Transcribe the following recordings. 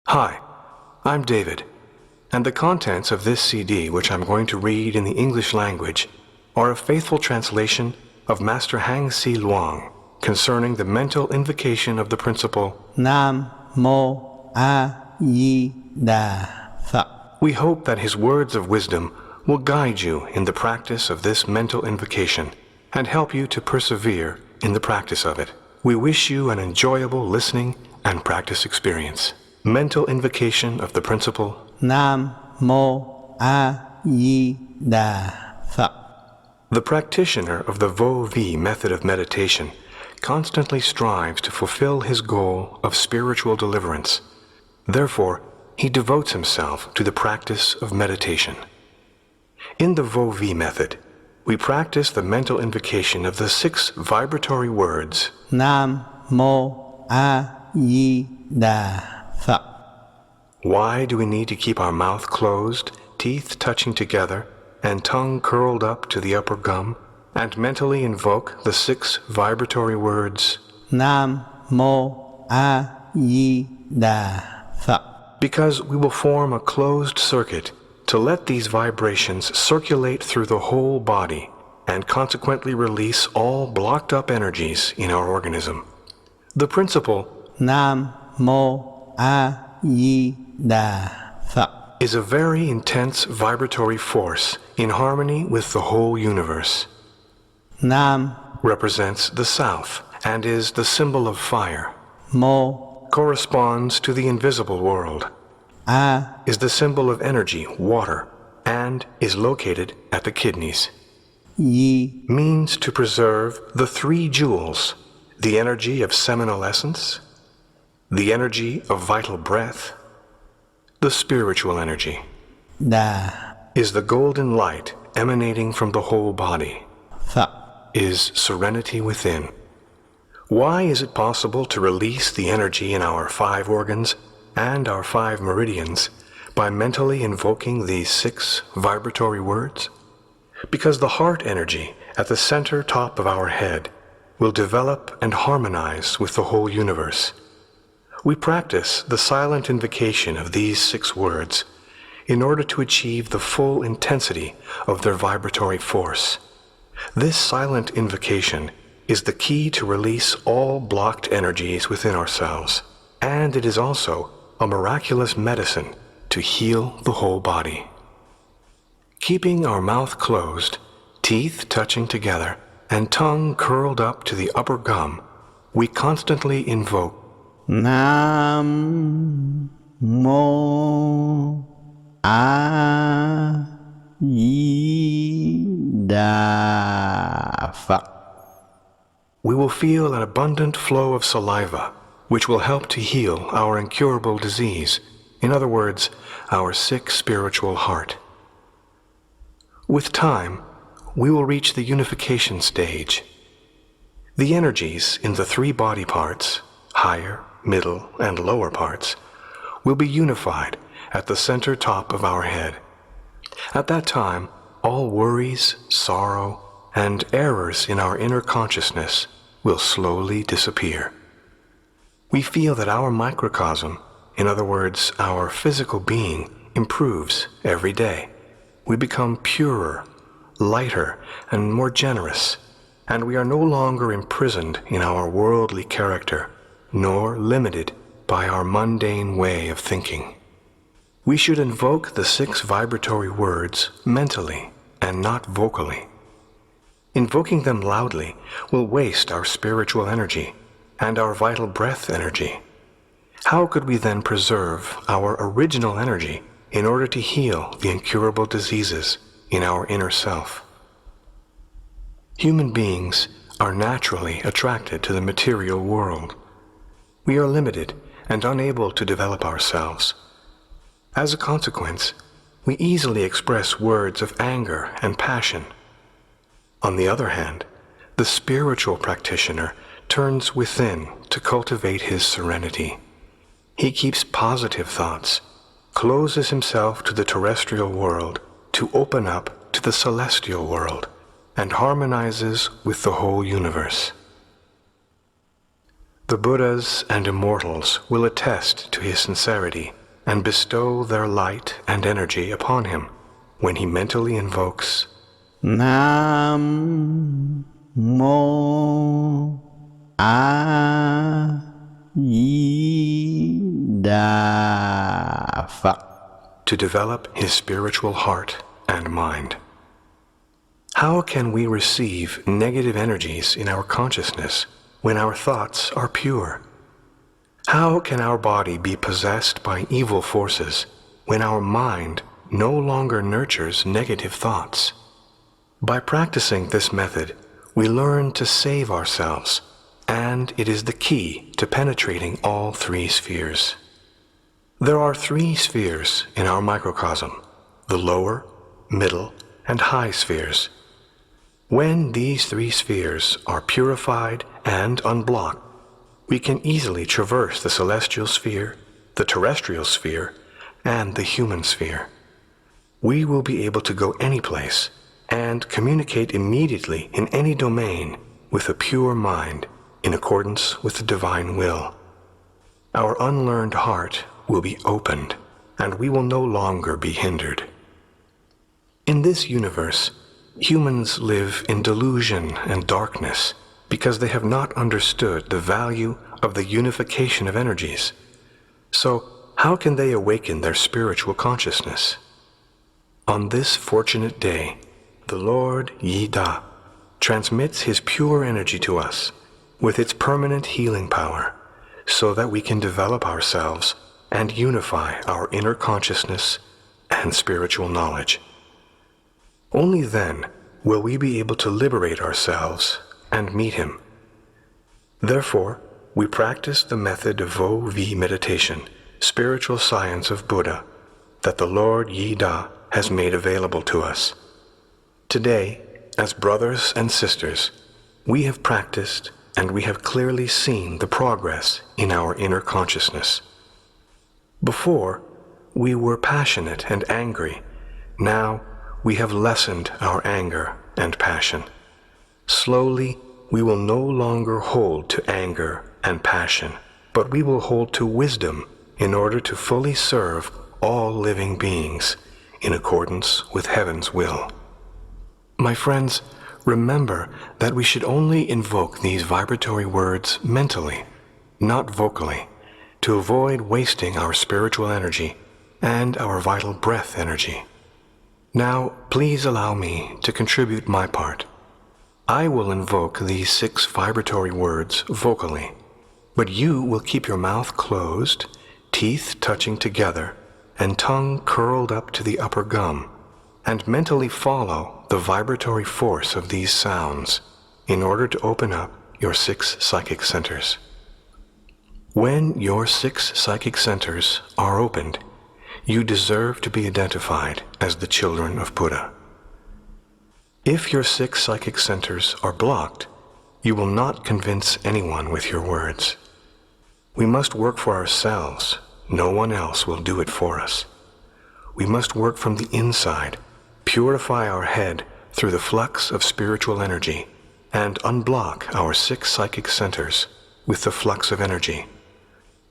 Hi, I'm David, and the contents of this CD, which I'm going to read in the English language, are a faithful translation of Master Hang Si Luang concerning the mental invocation of the principle Nam Mô A Di Đà Phật. We hope that his words of wisdom will guide you in the practice of this mental invocation and help you to persevere in the practice of it. We wish you an enjoyable listening and practice experience. Mental invocation of the principle Nam Mô A Di Đà Phật. The practitioner of the Vo-Vi method of meditation constantly strives to fulfill his goal of spiritual deliverance. Therefore, he devotes himself to the practice of meditation. In the Vo-Vi method, we practice the mental invocation of the 6 vibratory words Nam Mô A Di Đà Phật. Why do we need to keep our mouth closed, teeth touching together, and tongue curled up to the upper gum, and mentally invoke the 6 vibratory words Nam Mô A Di Đà Phật? Because we will form a closed circuit to let these vibrations circulate through the whole body and consequently release all blocked up energies in our organism. The principle Nam Mô A Di Đà Phật is a very intense vibratory force in harmony with the whole universe. Nam represents the south and is the symbol of fire. Mô Corresponds to the invisible world. A Is the symbol of energy, water, and is located at the kidneys. Di Means to preserve the 3 jewels, the energy of seminal essence, the energy of vital breath, the spiritual energy. Đà Is the golden light emanating from the whole body. Phật. Is serenity within. Why is it possible to release the energy in our 5 organs and our 5 meridians by mentally invoking these 6 vibratory words? Because the heart energy at the center top of our head will develop and harmonize with the whole universe. We practice the silent invocation of these 6 words in order to achieve the full intensity of their vibratory force. This silent invocation is the key to release all blocked energies within ourselves, and it is also a miraculous medicine to heal the whole body. Keeping our mouth closed, teeth touching together, and tongue curled up to the upper gum, we constantly invoke Nam Mô A Di Đà Phật. We will feel an abundant flow of saliva, which will help to heal our incurable disease, in other words, our sick spiritual heart. With time, we will reach the unification stage. The energies in the 3 body parts, higher, middle, and lower parts, will be unified at the center top of our head. At that time, all worries, sorrow, and errors in our inner consciousness will slowly disappear. We feel that our microcosm, in other words, our physical being, improves every day. We become purer, lighter, and more generous, and we are no longer imprisoned in our worldly character, nor limited by our mundane way of thinking. We should invoke the 6 vibratory words mentally and not vocally. Invoking them loudly will waste our spiritual energy and our vital breath energy. How could we then preserve our original energy in order to heal the incurable diseases in our inner self? Human beings are naturally attracted to the material world. We are limited and unable to develop ourselves. As a consequence, we easily express words of anger and passion. On the other hand, the spiritual practitioner turns within to cultivate his serenity. He keeps positive thoughts, closes himself to the terrestrial world to open up to the celestial world, and harmonizes with the whole universe. The Buddhas and immortals will attest to his sincerity and bestow their light and energy upon him when he mentally invokes Nam Mô A Di Đà Phật to develop his spiritual heart and mind. How can we receive negative energies in our consciousness when our thoughts are pure? How can our body be possessed by evil forces when our mind no longer nurtures negative thoughts? By practicing this method, we learn to save ourselves, and it is the key to penetrating all three spheres. There are three spheres in our microcosm: the lower, middle, and high spheres. When these three spheres are purified and unblocked, we can easily traverse the celestial sphere, the terrestrial sphere, and the human sphere. We will be able to go any place and communicate immediately in any domain with a pure mind in accordance with the divine will. Our unlearned heart will be opened, and we will no longer be hindered. In this universe, humans live in delusion and darkness because they have not understood the value of the unification of energies. So, how can they awaken their spiritual consciousness? On this fortunate day, the Lord NGHÍA transmits his pure energy to us with its permanent healing power so that we can develop ourselves and unify our inner consciousness and spiritual knowledge. Only then will we be able to liberate ourselves and meet him. Therefore, we practice the method of Vo-Vi meditation, spiritual science of Buddha, that the Lord NGHÍA has made available to us. Today, as brothers and sisters, we have practiced and we have clearly seen the progress in our inner consciousness. Before, we were passionate and angry. Now, we have lessened our anger and passion. Slowly, we will no longer hold to anger and passion, but we will hold to wisdom in order to fully serve all living beings in accordance with heaven's will. My friends, remember that we should only invoke these vibratory words mentally, not vocally, to avoid wasting our spiritual energy and our vital breath energy. Now, please allow me to contribute my part. I will invoke these 6 vibratory words vocally, but you will keep your mouth closed, teeth touching together, and tongue curled up to the upper gum, and mentally follow the vibratory force of these sounds in order to open up your 6 psychic centers. When your 6 psychic centers are opened, you deserve to be identified as the children of Buddha. If your 6 psychic centers are blocked, you will not convince anyone with your words. We must work for ourselves. No one else will do it for us. We must work from the inside, purify our head through the flux of spiritual energy, and unblock our 6 psychic centers with the flux of energy.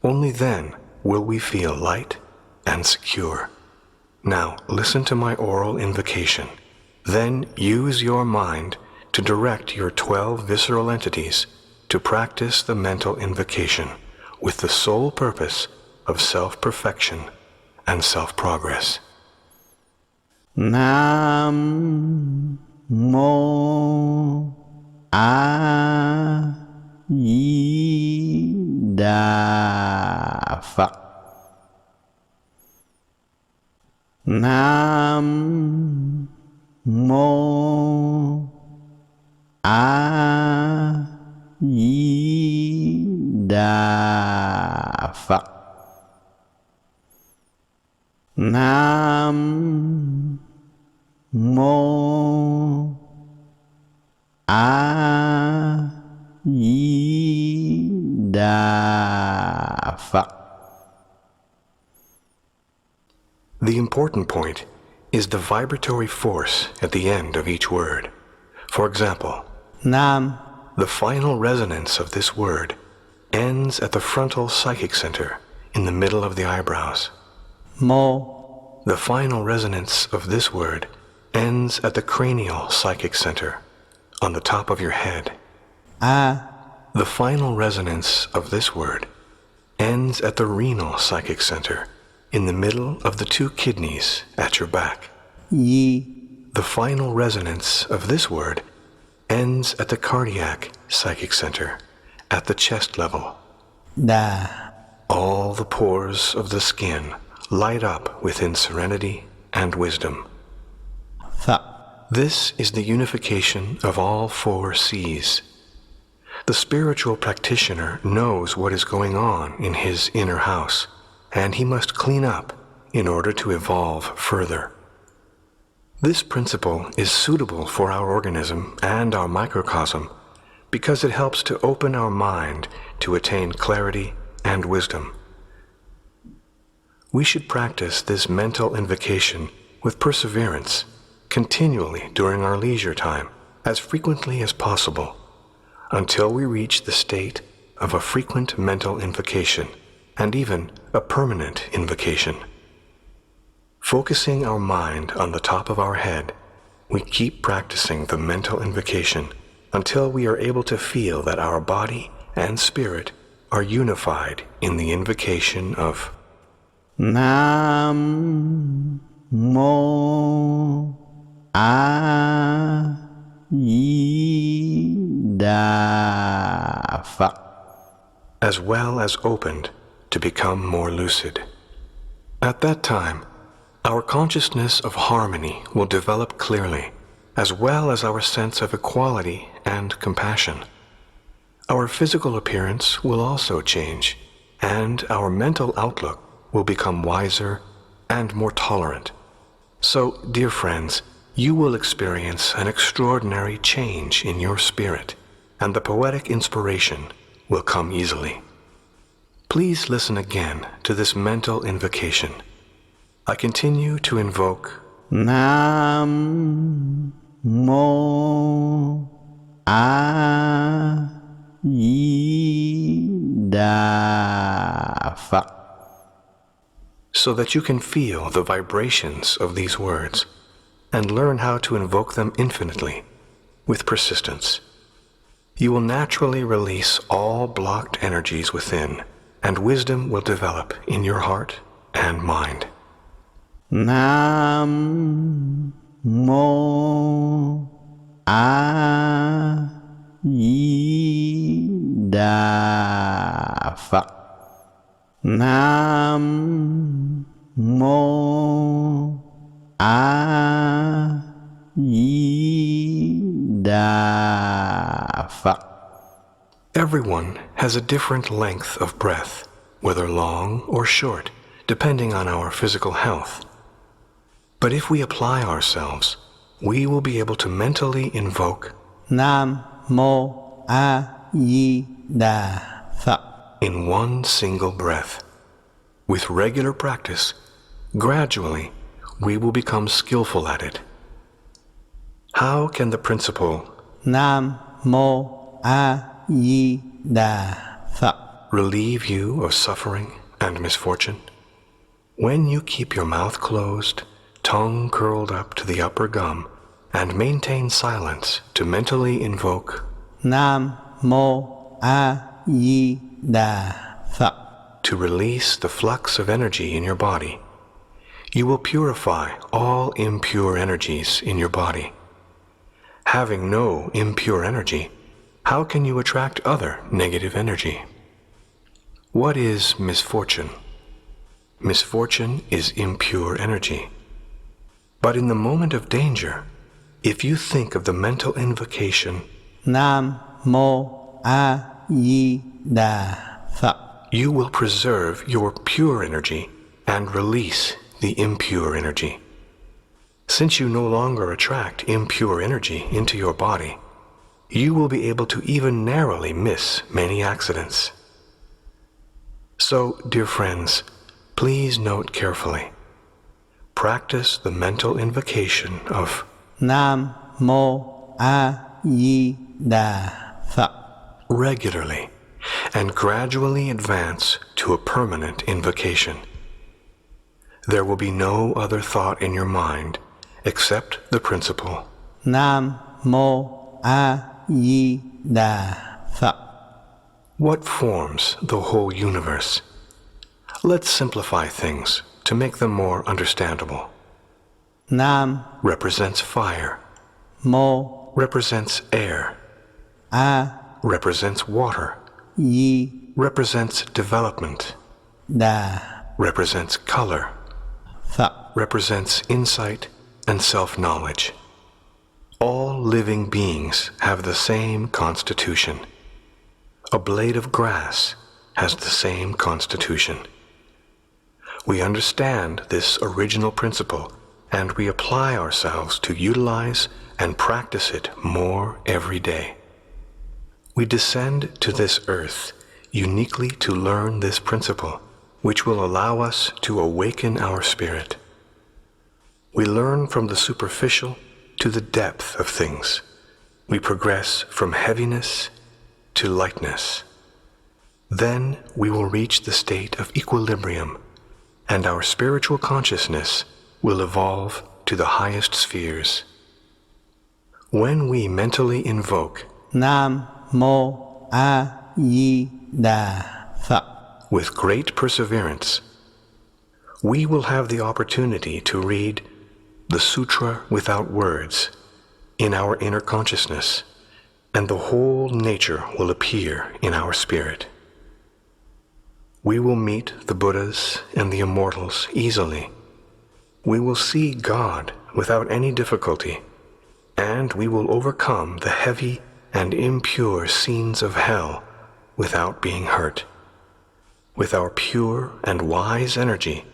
Only then will we feel light and secure. Now listen to my oral invocation. Then use your mind to direct your 12 visceral entities to practice the mental invocation with the sole purpose of self-perfection and self-progress. Nam Mô A Di Đà Phật. Nam Mô A Di Đà Phật. Nam Mô A Di Đà Phật. The important point is the vibratory force at the end of each word. For example, Nam, the final resonance of this word ends at the frontal psychic center in the middle of the eyebrows. Mô. The final resonance of this word ends at the cranial psychic center, on the top of your head. A. The final resonance of this word ends at the renal psychic center, in the middle of the two kidneys at your back. Yi. The final resonance of this word ends at the cardiac psychic center, at the chest level. Đà. All the pores of the skin light up within serenity and wisdom. Phật. This is the unification of all four C's. The spiritual practitioner knows what is going on in his inner house, and he must clean up in order to evolve further. This principle is suitable for our organism and our microcosm because it helps to open our mind to attain clarity and wisdom. We should practice this mental invocation with perseverance, continually during our leisure time, as frequently as possible, until we reach the state of a frequent mental invocation and even a permanent invocation. Focusing our mind on the top of our head, we keep practicing the mental invocation until we are able to feel that our body and spirit are unified in the invocation of Nam Mô A Di Đà Phật, as well as opened to become more lucid. At that time, our consciousness of harmony will develop clearly, as well as our sense of equality and compassion. Our physical appearance will also change, and our mental outlook will become wiser and more tolerant. So, dear friends, you will experience an extraordinary change in your spirit, and the poetic inspiration will come easily. Please listen again to this mental invocation. I continue to invoke Nam Mô A Di Đà Phật, so that you can feel the vibrations of these words and learn how to invoke them infinitely with persistence. You will naturally release all blocked energies within, and wisdom will develop in your heart and mind. Nam Mô A Di Đà Phật, Nam Mô A Di Đà Phật. Everyone has a different length of breath, whether long or short, depending on our physical health. But if we apply ourselves, we will be able to mentally invoke Nam Mô A Di Đà Phật in one single breath. With regular practice, gradually, we will become skillful at it. How can the principle Nam Mô A Di Đà Phật relieve you of suffering and misfortune? When you keep your mouth closed, tongue curled up to the upper gum, and maintain silence to mentally invoke Nam Mô A Di Đà Phật to release the flux of energy in your body, you will purify all impure energies in your body. Having no impure energy, how can you attract other negative energy? What is misfortune? Misfortune is impure energy. But in the moment of danger, if you think of the mental invocation Nam Mô A Di Đà Phật, you will preserve your pure energy and release the impure energy. Since you no longer attract impure energy into your body, you will be able to even narrowly miss many accidents. So, dear friends, please note carefully. Practice the mental invocation of Nam Mô A Di Đà Phật regularly and gradually advance to a permanent invocation. There will be no other thought in your mind except the principle. Nam Mô A Di Đà Phật. What forms the whole universe? Let's simplify things to make them more understandable. Nam Represents fire, Mô represents air, A represents water, Di represents development, Đà represents color, Phật. represents insight and self-knowledge. All living beings have the same constitution. A blade of grass has the same constitution. We understand this original principle, and we apply ourselves to utilize and practice it more every day. We descend to this earth uniquely to learn this principle, which will allow us to awaken our spirit. We learn from the superficial to the depth of things. We progress from heaviness to lightness. Then we will reach the state of equilibrium, and our spiritual consciousness will evolve to the highest spheres. When we mentally invoke Nam Mô A Di Đà Phật. with great perseverance, we will have the opportunity to read the Sutra without words in our inner consciousness, and the whole nature will appear in our spirit. We will meet the Buddhas and the immortals easily. We will see God without any difficulty, and we will overcome the heavy and impure scenes of hell without being hurt. With our pure and wise energy,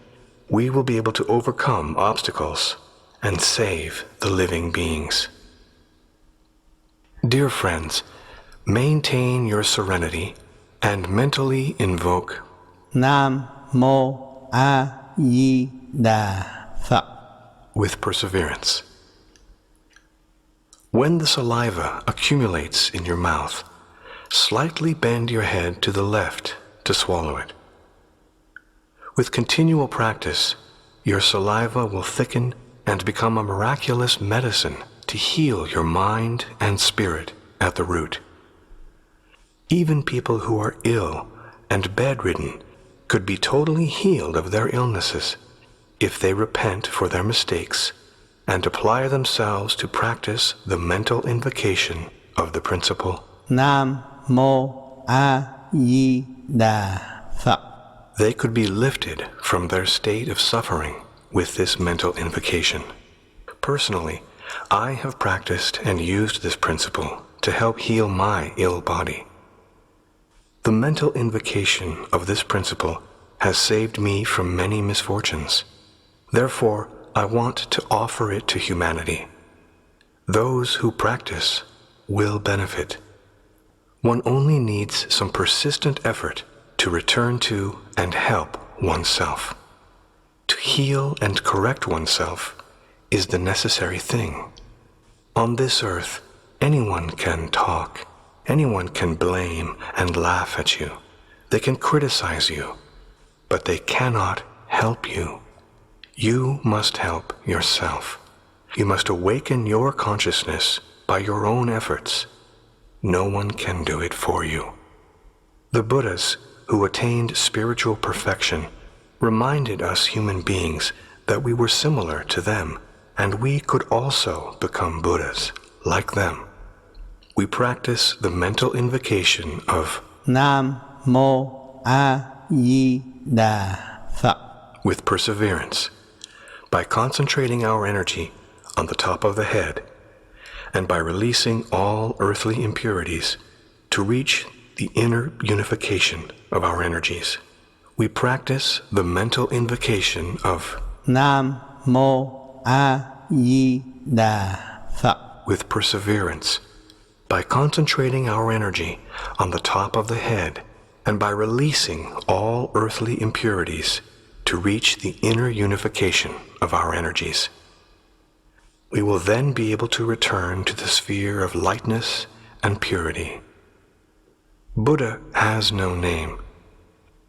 we will be able to overcome obstacles and save the living beings. Dear friends, maintain your serenity and mentally invoke Nam Mô A Di Đà Phật. with perseverance. When the saliva accumulates in your mouth, slightly bend your head to the left to swallow it. With continual practice, your saliva will thicken and become a miraculous medicine to heal your mind and spirit at the root. Even people who are ill and bedridden could be totally healed of their illnesses if they repent for their mistakes and apply themselves to practice the mental invocation of the principle. Nam Mô A Di Đà Phật. They could be lifted from their state of suffering with this mental invocation. Personally, I have practiced and used this principle to help heal my ill body. The mental invocation of this principle has saved me from many misfortunes. Therefore, I want to offer it to humanity. Those who practice will benefit. One only needs some persistent effort to return to and help oneself. To heal and correct oneself is the necessary thing. On this earth, anyone can talk, anyone can blame and laugh at you. They can criticize you, but they cannot help you. You must help yourself. You must awaken your consciousness by your own efforts. No one can do it for you. The Buddhas who attained spiritual perfection reminded us human beings that we were similar to them, and we could also become Buddhas like them. We practice the mental invocation of Nam Mô A Di Đà Phật with perseverance by concentrating our energy on the top of the head and by releasing all earthly impurities to reach the inner unification of our energies. We practice the mental invocation of Nam Mô A Di Đà Phật with perseverance by concentrating our energy on the top of the head and by releasing all earthly impurities to reach the inner unification of our energies. We will then be able to return to the sphere of lightness and purity. Buddha has no name.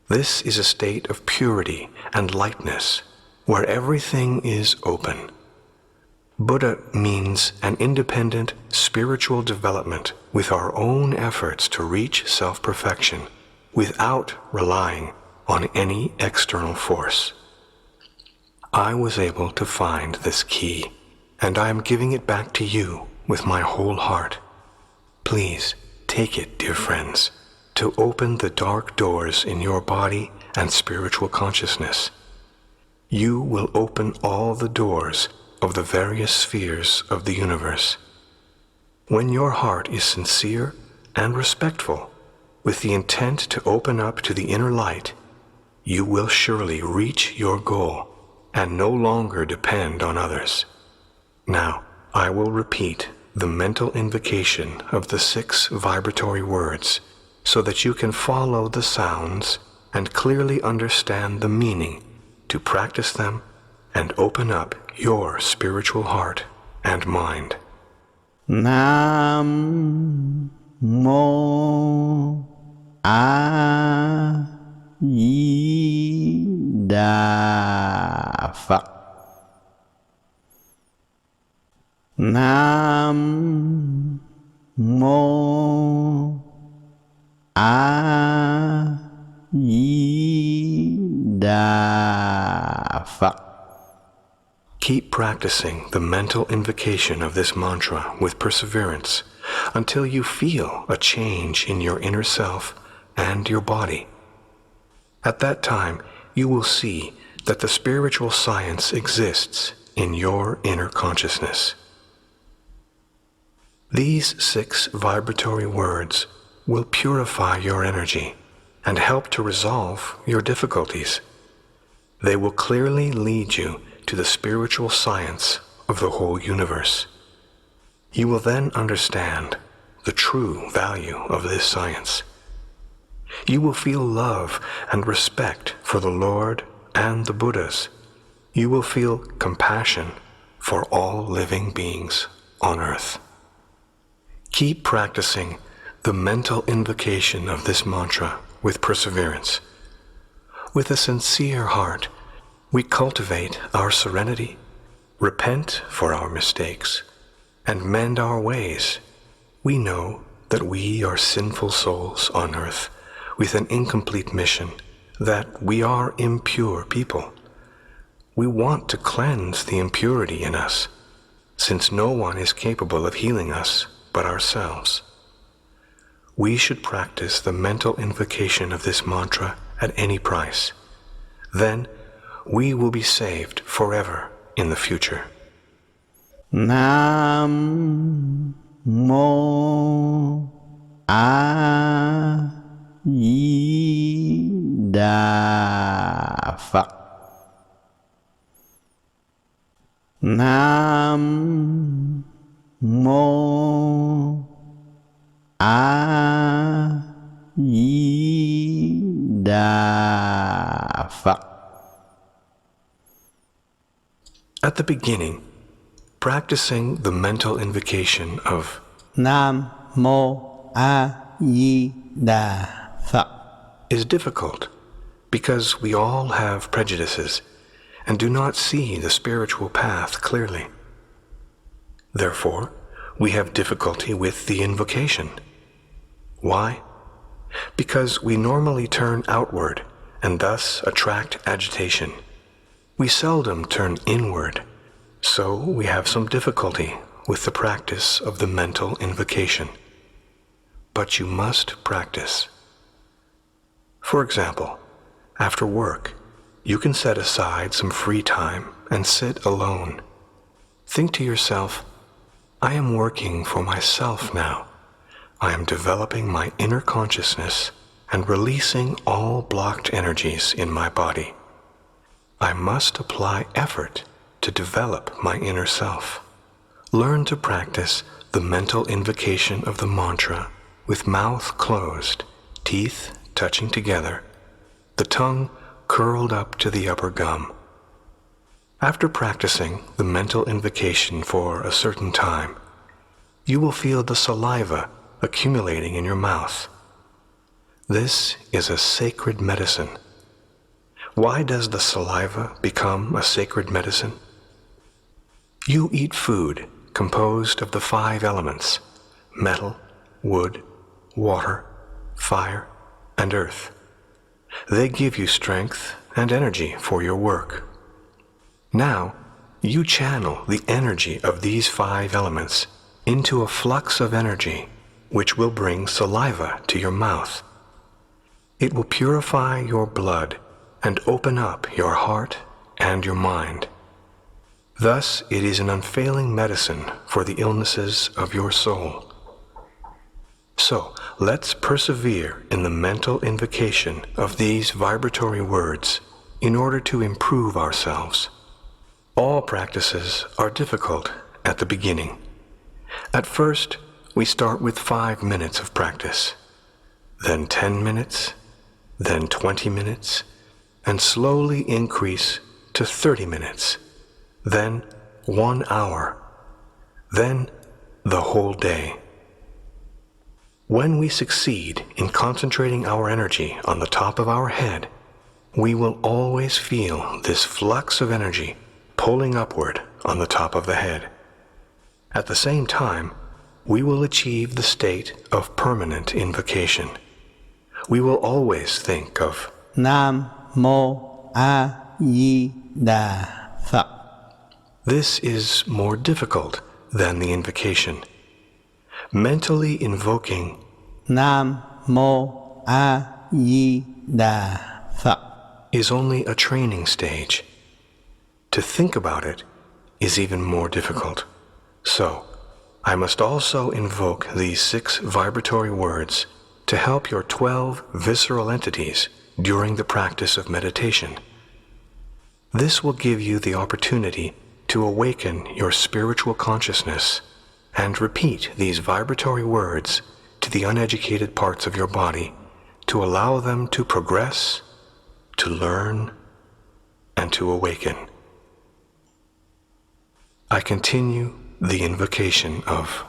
This is a state of purity and lightness, where everything is open. Buddha means an independent spiritual development with our own efforts to reach self-perfection without relying on any external force. I was able to find this key, and I am giving it back to you with my whole heart. Please take it, dear friends, to open the dark doors in your body and spiritual consciousness. You will open all the doors of the various spheres of the universe. When your heart is sincere and respectful, with the intent to open up to the inner light, you will surely reach your goal and no longer depend on others. Now, I will repeat the mental invocation of the 6 vibratory words so that you can follow the sounds and clearly understand the meaning to practice them and open up your spiritual heart and mind. Nam Mô A Di Đà Phật. Nam Mô A Di Đà Phật. Keep practicing the mental invocation of this mantra with perseverance until you feel a change in your inner self and your body. At that time, you will see that the spiritual science exists in your inner consciousness. These 6 vibratory words will purify your energy and help to resolve your difficulties. They will clearly lead you to the spiritual science of the whole universe. You will then understand the true value of this science. You will feel love and respect for the Lord and the Buddhas. You will feel compassion for all living beings on earth. Keep practicing the mental invocation of this mantra with perseverance. With a sincere heart, we cultivate our serenity, repent for our mistakes, and mend our ways. We know that we are sinful souls on earth with an incomplete mission, that we are impure people. We want to cleanse the impurity in us, since no one is capable of healing us but ourselves. We should practice the mental invocation of this mantra at any price. Then we will be saved forever in the future. Nam Mô A Di Đà Phật. Nam Mô A Di Đà Phật. At the beginning, practicing the mental invocation of Nam Mô A Di Đà Phật is difficult because we all have prejudices and do not see the spiritual path clearly. Therefore, we have difficulty with the invocation. Why? Because we normally turn outward and thus attract agitation. We seldom turn inward, so we have some difficulty with the practice of the mental invocation. But you must practice. For example, after work, you can set aside some free time and sit alone. Think to yourself, I am working for myself now. I am developing my inner consciousness and releasing all blocked energies in my body. I must apply effort to develop my inner self. Learn to practice the mental invocation of the mantra with mouth closed, teeth touching together, the tongue curled up to the upper gum. After practicing the mental invocation for a certain time, you will feel the saliva accumulating in your mouth. This is a sacred medicine. Why does the saliva become a sacred medicine? You eat food composed of the 5 elements: metal, wood, water, fire, and earth. They give you strength and energy for your work. Now, you channel the energy of these 5 elements into a flux of energy which will bring saliva to your mouth. It will purify your blood and open up your heart and your mind. Thus, it is an unfailing medicine for the illnesses of your soul. So, let's persevere in the mental invocation of these vibratory words in order to improve ourselves. All practices are difficult at the beginning. At first, we start with 5 minutes of practice, then 10 minutes, then 20 minutes, and slowly increase to 30 minutes, then 1 hour, then the whole day. When we succeed in concentrating our energy on the top of our head, we will always feel this flux of energy pulling upward on the top of the head. At the same time, we will achieve the state of permanent invocation. We will always think of Nam Mô A Di Đà Phật. This is more difficult than the invocation. Mentally invoking Nam Mô A Di Đà Phật is only a training stage. To think about it is even more difficult. So, I must also invoke these 6 vibratory words to help your 12 visceral entities during the practice of meditation. This will give you the opportunity to awaken your spiritual consciousness and repeat these vibratory words to the uneducated parts of your body to allow them to progress, to learn, and to awaken. I continue the invocation of